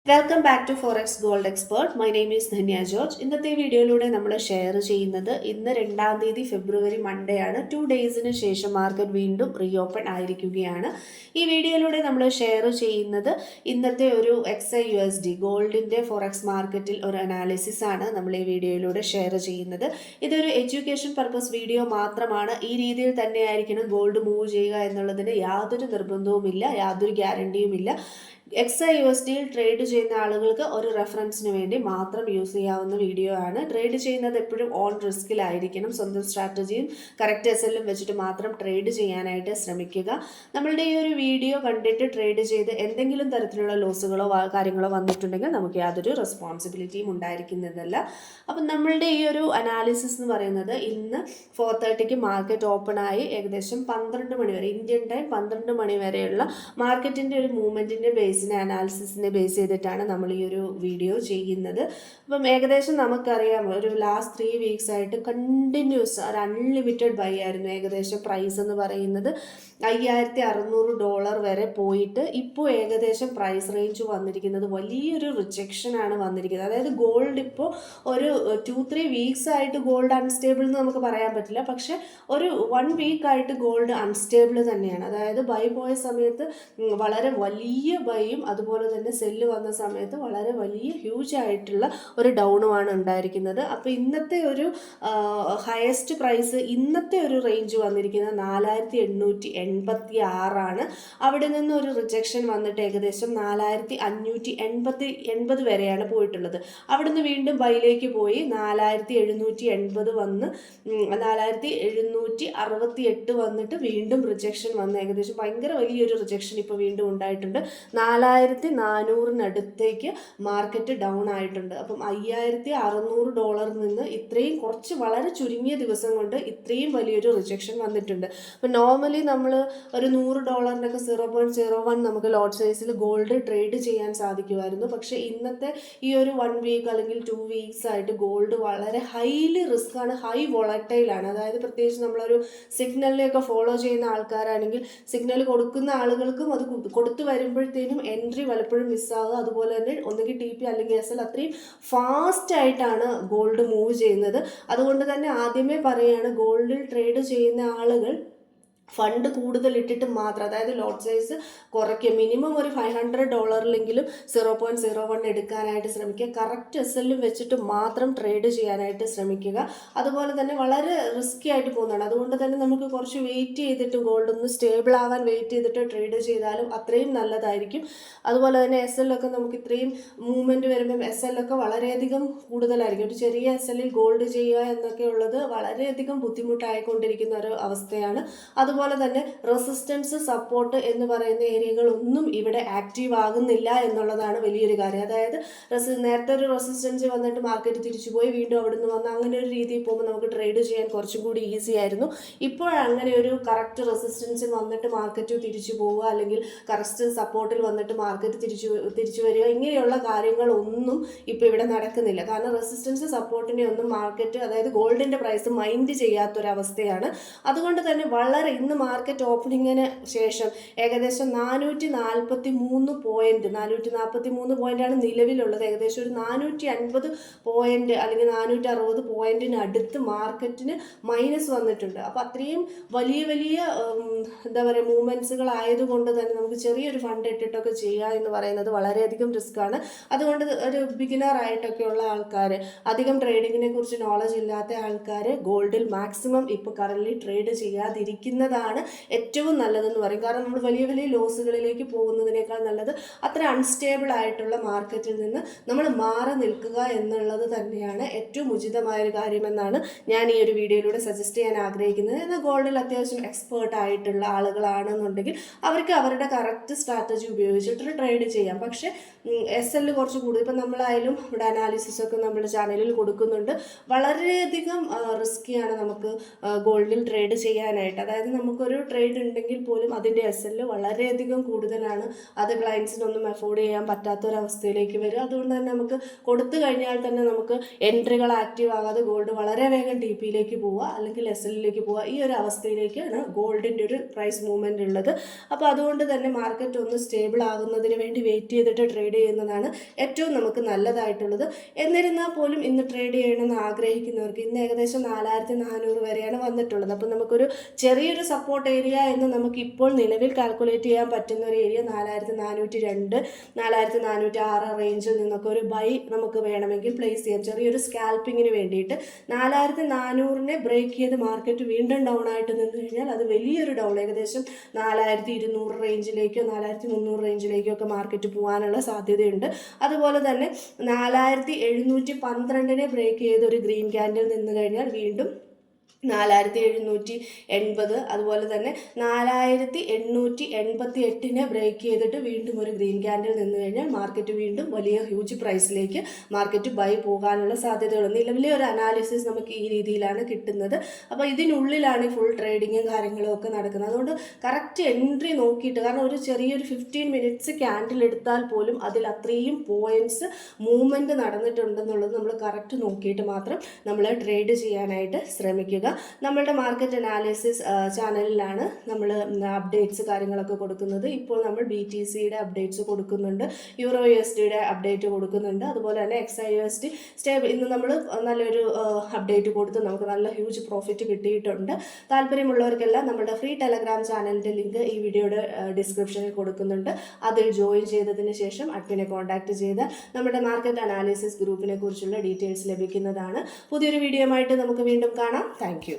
Welcome back to forex gold expert. My name is Dhanya George. ഇന്നത്തെ വീഡിയോയിലൂടെ നമ്മൾ share ചെയ്യുന്നത് ഇന്ന് 2-ാം തീയതി ഫെബ്രുവരി മൺഡേ ആണ്. 2 ഡേയ്സിന് ശേഷം മാർക്കറ്റ് വീണ്ടും റീ ഓപ്പൺ ആയിരിക്കുകയാണ്. ഈ വീഡിയോയിലൂടെ നമ്മൾ ഷെയർ ചെയ്യുന്നത് ഇന്നത്തെ ഒരു XAUSD ഗോൾഡിൻ്റെ ഫോറക്സ് മാർക്കറ്റിൽ ഒരു അനാലിസിസ് ആണ് നമ്മൾ ഈ വീഡിയോയിലൂടെ ഷെയർ ചെയ്യുന്നത്. ഇതൊരു എഡ്യൂക്കേഷൻ പർപ്പസ് വീഡിയോ മാത്രമാണ്. ഈ രീതിയിൽ തന്നെയായിരിക്കണം ഗോൾഡ് മൂവ് ചെയ്യുക എന്നുള്ളതിന് യാതൊരു നിർബന്ധവുമില്ല, യാതൊരു ഗ്യാരണ്ടിയുമില്ല. XAUSDയിൽ ട്രേഡ് ചെയ്യുന്ന ആളുകൾക്ക് ഒരു റെഫറൻസിന് വേണ്ടി മാത്രം യൂസ് ചെയ്യാവുന്ന വീഡിയോ ആണ്. ട്രേഡ് ചെയ്യുന്നത് എപ്പോഴും ഓൺ റിസ്കിലായിരിക്കണം. സ്വന്തം സ്ട്രാറ്റജിയും കറക്റ്റ് SLഉം വെച്ചിട്ട് മാത്രം ട്രേഡ് ചെയ്യാനായിട്ട് ശ്രമിക്കുക. നമ്മളുടെ ഈ ഒരു വീഡിയോ കണ്ടിട്ട് ട്രേഡ് ചെയ്ത് എന്തെങ്കിലും തരത്തിലുള്ള ലോസുകളോ കാര്യങ്ങളോ വന്നിട്ടുണ്ടെങ്കിൽ നമുക്ക് യാതൊരു റെസ്പോൺസിബിലിറ്റിയും ഉണ്ടായിരിക്കുന്നതല്ല. അപ്പം നമ്മളുടെ ഈ ഒരു അനാലിസിസ് എന്ന് പറയുന്നത് ഇന്ന് 4:30 മാർക്കറ്റ് ഓപ്പൺ ആയി ഏകദേശം 12 മണി വരെ ഇന്ത്യൻ ടൈം 12 മണി വരെയുള്ള മാർക്കറ്റിൻ്റെ ഒരു മൂവ്മെൻറ്റിൻ്റെ അനാലിസിസിനെ ബേസ് ചെയ്തിട്ടാണ് നമ്മൾ ഈ ഒരു വീഡിയോ ചെയ്യുന്നത്. അപ്പം ഏകദേശം നമുക്കറിയാം ഒരു ലാസ്റ്റ് 3 വീക്സ് ആയിട്ട് കണ്ടിന്യൂസ് ഒരു അൺലിമിറ്റഡ് ബൈ ആയിരുന്നു. ഏകദേശം പ്രൈസ് എന്ന് പറയുന്നത് $5,600 വരെ പോയിട്ട് ഇപ്പോൾ ഏകദേശം പ്രൈസ് റേഞ്ച് വന്നിരിക്കുന്നത് വലിയൊരു റിജക്ഷനാണ് വന്നിരിക്കുന്നത്. അതായത് ഗോൾഡ് ഇപ്പോൾ ഒരു 2-3 വീക്സ് ആയിട്ട് ഗോൾഡ് അൺസ്റ്റേബിൾ എന്ന് നമുക്ക് പറയാൻ പറ്റില്ല, പക്ഷെ ഒരു 1 വീക്കായിട്ട് ഗോൾഡ് അൺസ്റ്റേബിൾ തന്നെയാണ്. അതായത് ബൈ പോയ സമയത്ത് വളരെ വലിയ ബൈയും അതുപോലെ തന്നെ സെല്ല് വന്ന സമയത്ത് വളരെ വലിയ ഹ്യൂജ് ആയിട്ടുള്ള ഒരു ഡൗണുമാണ് ഉണ്ടായിരിക്കുന്നത്. അപ്പോൾ ഇന്നത്തെ ഒരു ഹയസ്റ്റ് പ്രൈസ് ഇന്നത്തെ ഒരു റേഞ്ച് വന്നിരിക്കുന്നത് 4,886 അവിടെ നിന്ന് ഒരു റിജക്ഷൻ വന്നിട്ട് ഏകദേശം 4,580 വരെയാണ് പോയിട്ടുള്ളത്. അവിടുന്ന് വീണ്ടും ബൈയിലേക്ക് പോയി 4,780 വന്ന് 4,768 വന്നിട്ട് വീണ്ടും റിജക്ഷൻ വന്ന് ഏകദേശം ഭയങ്കര വലിയൊരു റിജക്ഷൻ ഇപ്പോൾ വീണ്ടും ഉണ്ടായിട്ടുണ്ട്. 4,400 മാർക്കറ്റ് ഡൗൺ ആയിട്ടുണ്ട്. അപ്പം $5,600 നിന്ന് ഇത്രയും കുറച്ച് വളരെ ചുരുങ്ങിയ ദിവസം കൊണ്ട് ഇത്രയും വലിയൊരു റിജക്ഷൻ വന്നിട്ടുണ്ട്. അപ്പം നോർമലി നമ്മൾ ഒരു $100 0.01 നമുക്ക് ലോട്ട് സൈസിൽ ഗോൾഡ് ട്രേഡ് ചെയ്യാൻ സാധിക്കുമായിരുന്നു. പക്ഷേ ഇന്നത്തെ ഈ ഒരു 1 വീക്ക് അല്ലെങ്കിൽ 2 വീക്സ് ആയിട്ട് ഗോൾഡ് വളരെ ഹൈലി റിസ്ക് ആണ്, ഹൈ വോളറ്റൈലാണ്. അതായത് പ്രത്യേകിച്ച് നമ്മളൊരു സിഗ്നലിനെയൊക്കെ ഫോളോ ചെയ്യുന്ന ആൾക്കാരാണെങ്കിൽ സിഗ്നൽ കൊടുക്കുന്ന ആളുകൾക്കും അത് കൊടുത്തു വരുമ്പോഴത്തേനും എൻട്രി പലപ്പോഴും മിസ്സാകുക. അതുപോലെ തന്നെ ഒന്നുകിൽ TP അല്ലെങ്കിൽ SL അത്രയും ഫാസ്റ്റ് ആയിട്ടാണ് ഗോൾഡ് മൂവ് ചെയ്യുന്നത്. അതുകൊണ്ട് തന്നെ ആദ്യമേ പറയുകയാണ്, ഗോൾഡിൽ ട്രേഡ് ചെയ്യുന്ന ആളുകൾ ഫണ്ട് കൂടുതൽ ഇട്ടിട്ട് മാത്രം, അതായത് ലോട്ട് സൈസ് കുറയ്ക്കുക. മിനിമം ഒരു $500 0.01 എടുക്കാനായിട്ട് ശ്രമിക്കുക. കറക്റ്റ് SL വെച്ചിട്ട് മാത്രം ട്രേഡ് ചെയ്യാനായിട്ട് ശ്രമിക്കുക. അതുപോലെ തന്നെ വളരെ റിസ്കി ആയിട്ട് പോകുന്നതാണ്. അതുകൊണ്ട് തന്നെ നമുക്ക് കുറച്ച് വെയിറ്റ് ചെയ്തിട്ട് ഗോൾഡ് ഒന്ന് സ്റ്റേബിൾ ആവാൻ വെയിറ്റ് ചെയ്തിട്ട് ട്രേഡ് ചെയ്താലും അത്രയും നല്ലതായിരിക്കും. അതുപോലെ തന്നെ SL ഒക്കെ നമുക്ക് ഇത്രയും മൂവ്മെൻറ്റ് വരുമ്പം SL ഒക്കെ വളരെയധികം കൂടുതലായിരിക്കും. ഒരു ചെറിയ SLൽ ഗോൾഡ് ചെയ്യുക എന്നൊക്കെ ഉള്ളത് വളരെയധികം ബുദ്ധിമുട്ടായിക്കൊണ്ടിരിക്കുന്ന ഒരു അവസ്ഥയാണ്. അതുപോലെ തന്നെ റെസിസ്റ്റൻസ്, സപ്പോർട്ട് എന്ന് പറയുന്ന ഏരിയകളൊന്നും ഇവിടെ ആക്റ്റീവ് ആകുന്നില്ല എന്നുള്ളതാണ് വലിയൊരു കാര്യം. അതായത് നേരത്തെ ഒരു റെസിസ്റ്റൻസ് വന്നിട്ട് മാർക്കറ്റ് തിരിച്ചു പോയി വീണ്ടും അവിടെ നിന്ന് വന്ന് അങ്ങനെ ഒരു രീതിയിൽ പോകുമ്പോൾ നമുക്ക് ട്രേഡ് ചെയ്യാൻ കുറച്ചും കൂടി ഈസി ആയിരുന്നു. ഇപ്പോൾ അങ്ങനെ ഒരു കറക്റ്റ് റെസിസ്റ്റൻസിൽ വന്നിട്ട് മാർക്കറ്റ് തിരിച്ചു പോവുക അല്ലെങ്കിൽ കറക്റ്റ് സപ്പോർട്ടിൽ വന്നിട്ട് മാർക്കറ്റ് തിരിച്ചു വരിക, ഇങ്ങനെയുള്ള കാര്യങ്ങളൊന്നും ഇപ്പോൾ ഇവിടെ നടക്കുന്നില്ല. കാരണം റെസിസ്റ്റൻസ്, സപ്പോർട്ടിനെ ഒന്നും മാർക്കറ്റ്, അതായത് ഗോൾഡിൻ്റെ പ്രൈസ് മൈൻഡ് ചെയ്യാത്തൊരവസ്ഥയാണ്. അതുകൊണ്ട് തന്നെ വളരെ ഇന്ന് മാർക്കറ്റ് ഓപ്പണിങ്ങിന് ശേഷം ഏകദേശം 443 പോയിന്റാണ് നിലവിലുള്ളത്. ഏകദേശം ഒരു 450 പോയിന്റ് അല്ലെങ്കിൽ 460 പോയിന്റിന് അടുത്ത് മാർക്കറ്റിന് മൈനസ് വന്നിട്ടുണ്ട്. അപ്പോൾ അത്രയും വലിയ വലിയ എന്താ പറയുക മൂവ്മെൻറ്റ്സുകൾ ആയതുകൊണ്ട് തന്നെ നമുക്ക് ചെറിയൊരു ഫണ്ട് ഇട്ടിട്ടൊക്കെ ചെയ്യുക എന്ന് പറയുന്നത് വളരെയധികം റിസ്ക്കാണ്. അതുകൊണ്ട് ഒരു ബിഗിനർ ആയിട്ടൊക്കെയുള്ള ആൾക്കാർ, അധികം ട്രേഡിങ്ങിനെ കുറിച്ച് നോളജ് ഇല്ലാത്ത ആൾക്കാർ ഗോൾഡിൽ മാക്സിമം ഇപ്പോൾ കറൻറ്റ്ലി ട്രേഡ് ചെയ്യാതിരിക്കുന്നതാണ് ഏറ്റവും നല്ലതെന്ന് പറയും. കാരണം നമ്മൾ വലിയ വലിയ ലോസുകളിലേക്ക് പോകുന്നതിനേക്കാൾ നല്ലത് അത്ര അൺസ്റ്റേബിൾ ആയിട്ടുള്ള മാർക്കറ്റിൽ നിന്ന് നമ്മൾ മാറി നിൽക്കുക എന്നുള്ളത് തന്നെയാണ് ഏറ്റവും ഉചിതമായൊരു കാര്യമെന്നാണ് ഞാൻ ഈ ഒരു വീഡിയോയിലൂടെ സജസ്റ്റ് ചെയ്യാൻ ആഗ്രഹിക്കുന്നത്. എന്നാൽ ഗോൾഡിൽ അത്യാവശ്യം എക്സ്പേർട്ട് ആയിട്ടുള്ള ആളുകളാണെന്നുണ്ടെങ്കിൽ അവർക്ക് അവരുടെ കറക്റ്റ് സ്ട്രാറ്റജി ഉപയോഗിച്ചിട്ട് ട്രേഡ് ചെയ്യാം. പക്ഷേ SL കുറച്ച് കൂടുതൽ, ഇപ്പം നമ്മളായാലും ഇവിടെ അനാലിസിസൊക്കെ നമ്മുടെ ചാനലിൽ കൊടുക്കുന്നുണ്ട്. വളരെയധികം റിസ്ക്കിയാണ് നമുക്ക് ഗോൾഡിൽ ട്രേഡ് ചെയ്യാനായിട്ട്. അതായത് നമുക്കൊരു ട്രേഡ് ഉണ്ടെങ്കിൽ പോലും അതിൻ്റെ SL വളരെയധികം കൂടുതലാണ്. അത് ക്ലയൻസിനൊന്നും അഫോർഡ് ചെയ്യാൻ പറ്റാത്തൊരവസ്ഥയിലേക്ക് വരും. അതുകൊണ്ട് തന്നെ നമുക്ക് കൊടുത്തു കഴിഞ്ഞാൽ തന്നെ നമുക്ക് എൻട്രികൾ ആക്റ്റീവ് ആകാതെ ഗോൾഡ് വളരെ വേഗം TPയിലേക്ക് പോവുക, അല്ലെങ്കിൽ SLലേക്ക് പോവുക. ഈ ഒരു അവസ്ഥയിലേക്കാണ് ഗോൾഡിൻ്റെ ഒരു പ്രൈസ് മൂവ്മെൻ്റ് ഉള്ളത്. അപ്പോൾ അതുകൊണ്ട് തന്നെ മാർക്കറ്റ് ഒന്ന് സ്റ്റേബിൾ ആകുന്നതിന് വേണ്ടി വെയിറ്റ് ചെയ്തിട്ട് ട്രേഡ് ചെയ്യുന്നതാണ് ഏറ്റവും നമുക്ക് നല്ലതായിട്ടുള്ളത്. എന്നിരുന്നാൽ പോലും ഇന്ന് ട്രേഡ് ചെയ്യണമെന്ന് ആഗ്രഹിക്കുന്നവർക്ക് ഇന്ന് ഏകദേശം 4400 വരെയാണ് വന്നിട്ടുള്ളത്. അപ്പോൾ നമുക്കൊരു ചെറിയൊരു സപ്പോർട്ട് ഏരിയ എന്ന് നമുക്ക് ഇപ്പോൾ നിലവിൽ കാൽക്കുലേറ്റ് ചെയ്യാൻ പറ്റുന്ന ഒരു ഏരിയ 4402 4406 റേഞ്ചിൽ നിന്നൊക്കെ ഒരു ബൈ നമുക്ക് വേണമെങ്കിൽ പ്ലേസ് ചെയ്യാം. ചെറിയൊരു സ്കാൽപ്പിങ്ങിന് വേണ്ടിയിട്ട് 4400 ബ്രേക്ക് ചെയ്ത് മാർക്കറ്റ് വീണ്ടും ഡൗൺ ആയിട്ട് നിന്ന് കഴിഞ്ഞാൽ അത് വലിയൊരു ഡൗൺ, ഏകദേശം 4200 റേഞ്ചിലേക്കോ 4300 റേഞ്ചിലേക്കോ ഒക്കെ മാർക്കറ്റ് പോകാനുള്ള സാധ്യതയുണ്ട്. അതുപോലെ തന്നെ 4712 ബ്രേക്ക് ചെയ്ത് ഒരു ഗ്രീൻ ക്യാൻഡിൽ നിന്ന് കഴിഞ്ഞാൽ വീണ്ടും 4780, അതുപോലെ തന്നെ 4888 ബ്രേക്ക് ചെയ്തിട്ട് വീണ്ടും ഒരു ഗ്രീൻ ക്യാൻഡിൽ നിന്ന് കഴിഞ്ഞാൽ മാർക്കറ്റ് വീണ്ടും വലിയ ഹ്യൂജ് പ്രൈസിലേക്ക് മാർക്കറ്റ് ബൈ പോകാനുള്ള സാധ്യതകൾ. നിലവിലെ ഒരു അനാലിസിസ് നമുക്ക് ഈ രീതിയിലാണ് കിട്ടുന്നത്. അപ്പോൾ ഇതിനുള്ളിലാണ് ഫുൾ ട്രേഡിങ്ങും കാര്യങ്ങളും ഒക്കെ നടക്കുന്നത്. അതുകൊണ്ട് കറക്റ്റ് എൻട്രി നോക്കിയിട്ട്, കാരണം ഒരു ചെറിയൊരു 15 മിനിറ്റ്സ് ക്യാൻഡിൽ എടുത്താൽ പോലും അതിൽ അത്രയും പോയിൻറ്റ്സ് മൂവ്മെൻറ്റ് നടന്നിട്ടുണ്ടെന്നുള്ളത് നമ്മൾ കറക്റ്റ് നോക്കിയിട്ട് മാത്രം നമ്മൾ ട്രേഡ് ചെയ്യാനായിട്ട് ശ്രമിക്കുക. നമ്മളുടെ മാർക്കറ്റ് അനാലിസിസ് ചാനലിലാണ് നമ്മൾ അപ്ഡേറ്റ്സ് കാര്യങ്ങളൊക്കെ കൊടുക്കുന്നത്. ഇപ്പോൾ നമ്മൾ BTCയുടെ അപ്ഡേറ്റ്സ് കൊടുക്കുന്നുണ്ട്, യൂറോ USDയുടെ അപ്ഡേറ്റ് കൊടുക്കുന്നുണ്ട്, അതുപോലെ തന്നെ XIUSD സ്റ്റേബിൾ ഇന്ന് നമ്മൾ നല്ലൊരു അപ്ഡേറ്റ് കൊടുത്ത് നമുക്ക് നല്ല ഹ്യൂജ് പ്രോഫിറ്റ് കിട്ടിയിട്ടുണ്ട്. താല്പര്യമുള്ളവർക്കെല്ലാം നമ്മുടെ ഫ്രീ ടെലഗ്രാം ചാനലിൻ്റെ ലിങ്ക് ഈ വീഡിയോയുടെ ഡിസ്ക്രിപ്ഷനിൽ കൊടുക്കുന്നുണ്ട്. അതിൽ ജോയിൻ ചെയ്തതിന് ശേഷം അഡ്മിനെ കോൺടാക്ട് ചെയ്ത് നമ്മുടെ മാർക്കറ്റ് അനാലിസിസ് ഗ്രൂപ്പിനെ കുറിച്ചുള്ള ഡീറ്റെയിൽസ് ലഭിക്കുന്നതാണ്. പുതിയൊരു വീഡിയോ ആയിട്ട് നമുക്ക് വീണ്ടും കാണാം. Thank you.